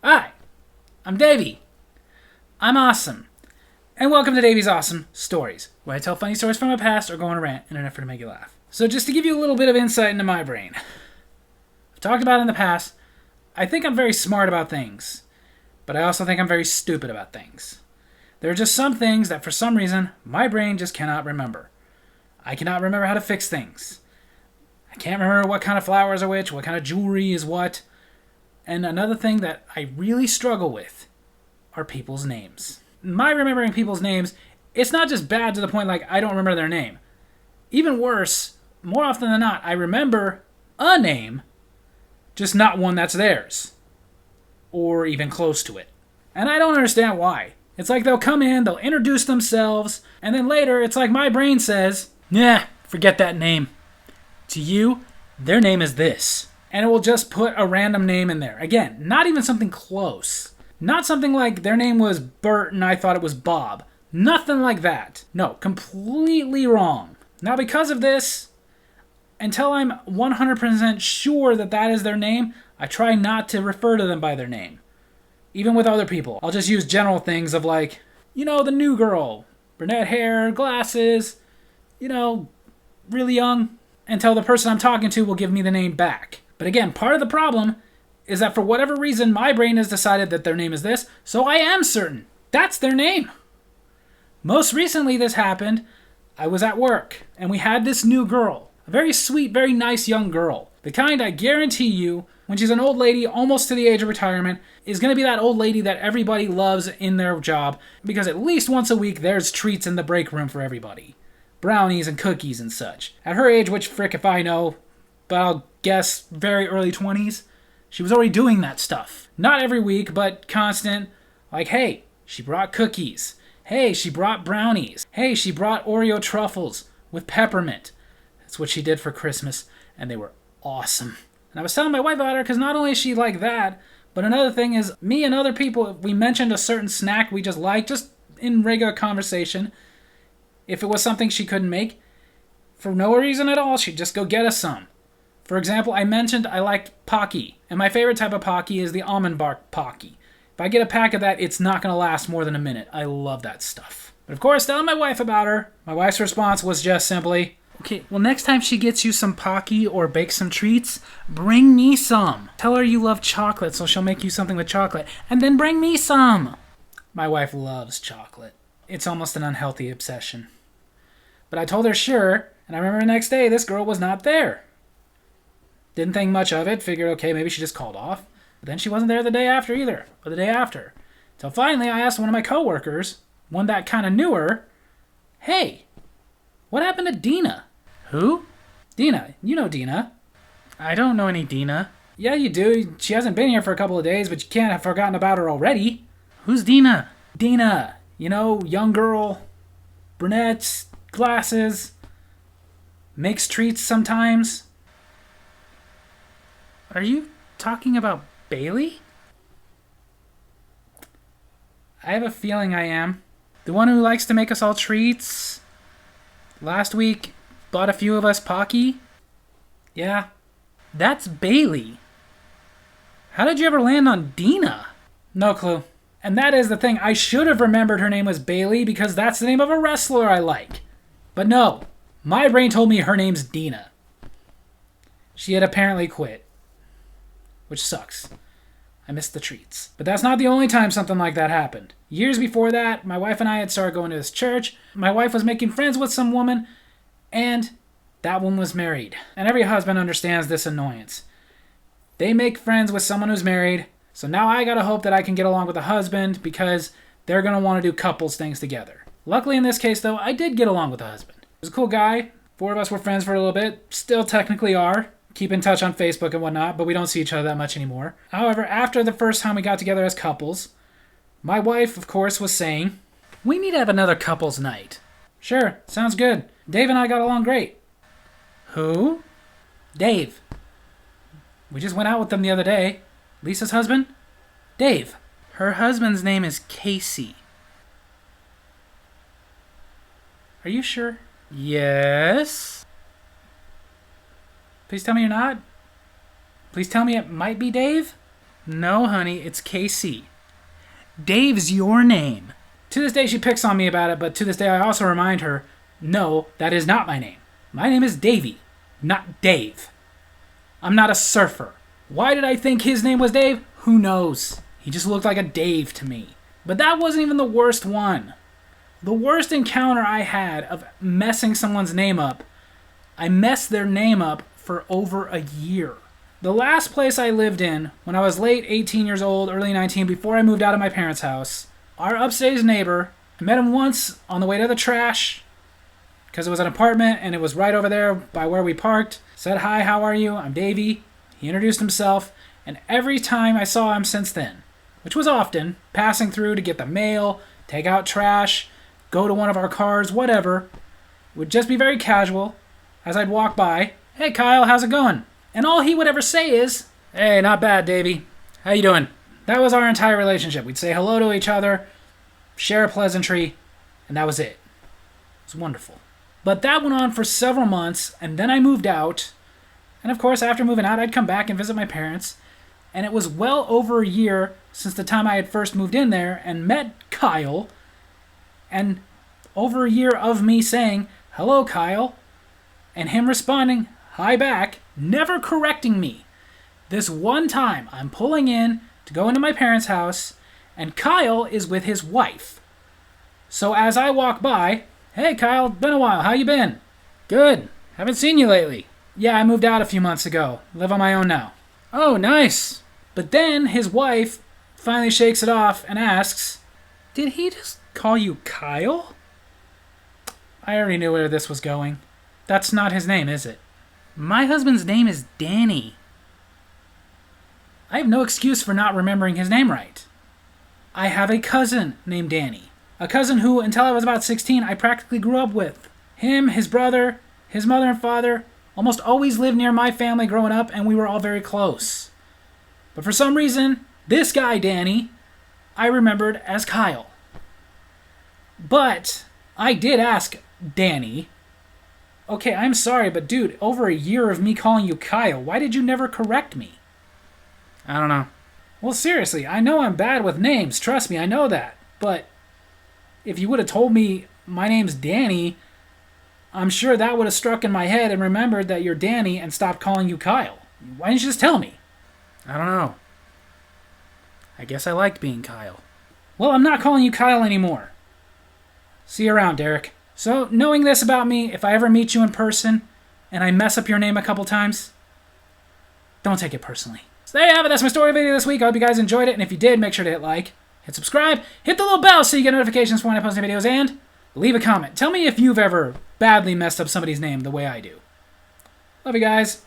Hi, I'm Davy. I'm awesome. And welcome to Davy's Awesome Stories, where I tell funny stories from my past or go on a rant in an effort to make you laugh. So just to give you a little bit of insight into my brain. I've talked about it in the past. I think I'm very smart about things, but I also think I'm very stupid about things. There are just some things that for some reason my brain just cannot remember. I cannot remember how to fix things. I can't remember what kind of flowers are which, what kind of jewelry is what. And another thing that I really struggle with are people's names. My remembering people's names, it's not just bad to the point like I don't remember their name. Even worse, more often than not, I remember a name, just not one that's theirs. Or even close to it. And I don't understand why. It's like they'll come in, they'll introduce themselves, and then later it's like my brain says, "Nah, forget that name. To you, their name is this." And it will just put a random name in there. Again, not even something close. Not something like their name was Bert and I thought it was Bob. Nothing like that. No, completely wrong. Now because of this, until I'm 100% sure that that is their name, I try not to refer to them by their name. Even with other people. I'll just use general things of like, the new girl. Brunette hair, glasses, really young. Until the person I'm talking to will give me the name back. But again, part of the problem is that for whatever reason, my brain has decided that their name is this, so I am certain that's their name. Most recently this happened, I was at work, and we had this new girl. A very sweet, very nice young girl. The kind I guarantee you, when she's an old lady, almost to the age of retirement, is going to be that old lady that everybody loves in their job, because at least once a week there's treats in the break room for everybody. Brownies and cookies and such. At her age, which frick if I know, but I'll guess very early 20s, she was already doing that stuff. Not every week, but constant. Like, hey, she brought cookies. Hey, she brought brownies. Hey, she brought Oreo truffles with peppermint. That's what she did for Christmas, and they were awesome. And I was telling my wife about her because not only is she like that, but another thing is me and other people, if we mentioned a certain snack we just liked, just in regular conversation, if it was something she couldn't make, for no reason at all, she'd just go get us some. For example, I mentioned I liked Pocky, and my favorite type of Pocky is the almond bark Pocky. If I get a pack of that, it's not going to last more than a minute. I love that stuff. But of course, telling my wife about her, my wife's response was just simply, "Okay, well next time she gets you some Pocky or bakes some treats, bring me some. Tell her you love chocolate so she'll make you something with chocolate, and then bring me some." My wife loves chocolate. It's almost an unhealthy obsession. But I told her sure, and I remember the next day this girl was not there. Didn't think much of it, figured okay, maybe she just called off. But then she wasn't there the day after either, or the day after. Till finally I asked one of my coworkers, one that kind of knew her, "Hey, what happened to Dina?" "Who?" "Dina. You know Dina." "I don't know any Dina." "Yeah, you do. She hasn't been here for a couple of days, but you can't have forgotten about her already." "Who's Dina?" "Dina. Young girl, brunette, glasses, makes treats sometimes." "Are you talking about Bailey?" "I have a feeling I am. The one who likes to make us all treats. Last week, bought a few of us Pocky." "Yeah, that's Bailey. How did you ever land on Dina?" "No clue. And that is the thing. I should have remembered her name was Bailey because that's the name of a wrestler I like. But no, my brain told me her name's Dina. She had apparently quit. Which sucks. I missed the treats. But that's not the only time something like that happened. Years before that, my wife and I had started going to this church. My wife was making friends with some woman, and that woman was married. And every husband understands this annoyance. They make friends with someone who's married, so now I gotta hope that I can get along with the husband because they're gonna want to do couples things together. Luckily in this case, though, I did get along with the husband. He was a cool guy. 4 of us were friends for a little bit. Still technically are. Keep in touch on Facebook and whatnot, but we don't see each other that much anymore. However, after the first time we got together as couples, my wife, of course, was saying, "We need to have another couples night." "Sure, sounds good. Dave and I got along great." "Who?" "Dave. We just went out with them the other day." "Lisa's husband?" "Dave. Her husband's name is Casey." "Are you sure?" "Yes." "Please tell me you're not. Please tell me it might be Dave." No, honey, it's KC. Dave's your name. To this day, she picks on me about it, but to this day, I also remind her, no, that is not my name. My name is Davy, not Dave. I'm not a surfer. Why did I think his name was Dave? Who knows? He just looked like a Dave to me. But that wasn't even the worst one. The worst encounter I had of messing someone's name up, I messed their name up for over a year. The last place I lived in, when I was late 18 years old, early 19, before I moved out of my parents' house, our upstairs neighbor, I met him once on the way to the trash, because it was an apartment and it was right over there by where we parked. Said, hi, how are you? I'm Davy. He introduced himself, and every time I saw him since then, which was often, passing through to get the mail, take out trash, go to one of our cars, whatever, would just be very casual as I'd walk by. Hey, Kyle, how's it going? And all he would ever say is, hey, not bad, Davy. How you doing? That was our entire relationship. We'd say hello to each other, share a pleasantry, and that was it. It was wonderful. But that went on for several months, and then I moved out. And of course, after moving out, I'd come back and visit my parents. And it was well over a year since the time I had first moved in there and met Kyle. And over a year of me saying, hello, Kyle. And him responding, hi back, never correcting me. This one time, I'm pulling in to go into my parents' house, and Kyle is with his wife. So as I walk by, hey, Kyle, been a while. How you been? Good. Haven't seen you lately. Yeah, I moved out a few months ago. Live on my own now. Oh, nice. But then his wife finally shakes it off and asks, did he just call you Kyle? I already knew where this was going. That's not his name, is it? My husband's name is Danny. I have no excuse for not remembering his name right. I have a cousin named Danny. A cousin who, until I was about 16, I practically grew up with. Him, his brother, his mother and father almost always lived near my family growing up, and we were all very close. But for some reason, this guy, Danny, I remembered as Kyle. But I did ask Danny, okay, I'm sorry, but dude, over a year of me calling you Kyle, why did you never correct me? I don't know. Well, seriously, I know I'm bad with names, trust me, I know that. But if you would have told me my name's Danny, I'm sure that would have struck in my head and remembered that you're Danny and stopped calling you Kyle. Why didn't you just tell me? I don't know. I guess I liked being Kyle. Well, I'm not calling you Kyle anymore. See you around, Derek. So, knowing this about me, if I ever meet you in person and I mess up your name a couple times, don't take it personally. So there you have it. That's my story video this week. I hope you guys enjoyed it. And if you did, make sure to hit like, hit subscribe, hit the little bell so you get notifications when I post new videos, and leave a comment. Tell me if you've ever badly messed up somebody's name the way I do. Love you guys.